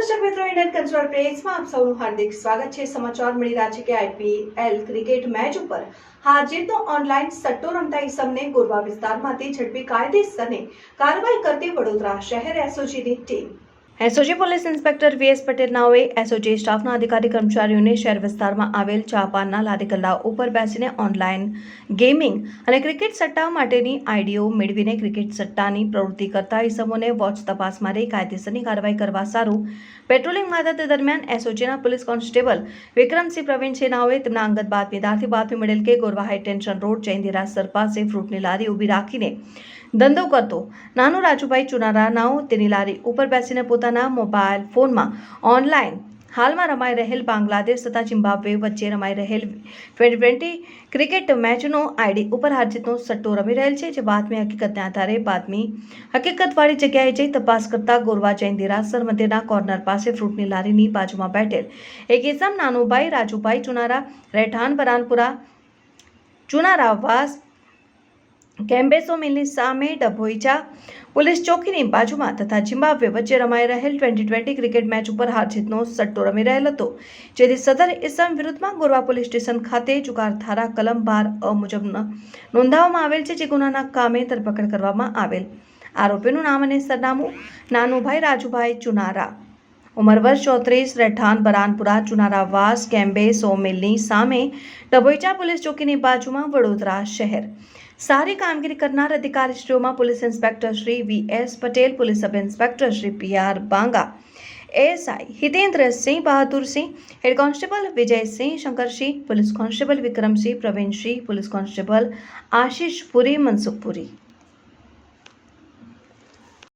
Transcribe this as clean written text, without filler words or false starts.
દર્શક મિત્રો, Indian cultural પ્રેસમાં આપ સૌનું હાર્દિક સ્વાગત છે। સમાચાર મળી રહ્યા છે કે આઈપીએલ ક્રિકેટ મેચ ઉપર હાર જીતનો ઓનલાઈન સટ્ટો રમતા ઇસમને ગોરવા વિસ્તારમાંથી ઝડપી કાયદેસરની કાર્યવાહી કરતી વડોદરા શહેર એસઓજીની ટીમ। SOG police inspector VS Patel નાઓએ એસઓજી સ્ટાફના અધિકારી કર્મચારીઓને શહેર વિસ્તારમાં આવેલ ચા પાનના લારીગલ્લા ઉપર બેસીને ઓનલાઈન ગેમિંગ અને ક્રિકેટ સટ્ટા માટેની આઈડીઓ મેળવીને ક્રિકેટ સટ્ટાની પ્રવૃત્તિ કરતા ઇસમોને વોચ તપાસમાં રહી કાયદેસરની કાર્યવાહી કરવા સારું પેટ્રોલિંગમાં હતા। તે દરમિયાન એસઓજીના પોલીસ કોન્સ્ટેબલ વિક્રમસિંહ પ્રવીણસિંહ નાઓએ તેમના અંગત બાતમીદારથી બાતમી મળેલ કે Gorwa high tension road Jain દેરાસર પાસે ફ્રૂટની લારી ઊભી રાખીને ધંધો કરતો નાનો રાજુભાઈ ચુનારા નાઓ તેની લારી ઉપર બેસીને પોતાના મોબાઈલ ફોનમાં ઓનલાઈન હાલમાં રમાઈ રહેલ બાંગ્લાદેશ તથા ઝિમ્બાબ્વે વચ્ચે રમાઈ રહેલ T20 ક્રિકેટ મેચનો આઈડી ઉપર હાર જીતનો સટ્ટો રમી રહેલ છે। જે બાતમી હકીકતના આધારે હકીકતવાળી જગ્યાએ જઈ તપાસ કરતા ગોરવા જૈન દેરાસર મંદિરના કોર્નર પાસે ફ્રૂટની લારીની બાજુમાં બેઠેલ એક ઇસમ નાનુભાઈ રાજુભાઈ ચુનારા રહેઠાણ બરાનપુરા ચુનારાવાસ કેમ્બેસો મિલની સામે ડભોઈચા પોલીસ ચોકીની બાજુમાં તથા ઝિમ્બાબ્વે વચ્ચે રમાઈ રહેલ T20 ક્રિકેટ મેચ ઉપર હાર જીતનો સટ્ટો રમી રહેલ હતો। જેથી સદર ઇસમ વિરુદ્ધમાં ગોરવા પોલીસ સ્ટેશન ખાતે જુગાર ધારા કલમ 12 અ મુજબ નોંધાવવામાં આવેલ છે। જે ગુનાના કામે ધરપકડ કરવામાં આવેલ આરોપીનું નામ અને સરનામું નાનુભાઈ રાજુભાઈ ચુનારા, ઉંમર વર્ષ 34, રહેઠાણ બરાનપુરા ચુનારાવાસ કેમ્બેસો મિલની સામે ડભોઈચા પોલીસ ચોકીની બાજુમાં વડોદરા શહેર। સારી કામગીરી કરનાર અધિકારીશ્રીઓમાં police inspector Shri VS Patel, police sub inspector Shri PR Banga, ASI Hitendrasinh Bahadursinh, head constable Vijaysinh Shankarsinh, police constable Vikramsinh Pravinsinh, police constable Ashish Puri મનસુખપુરી।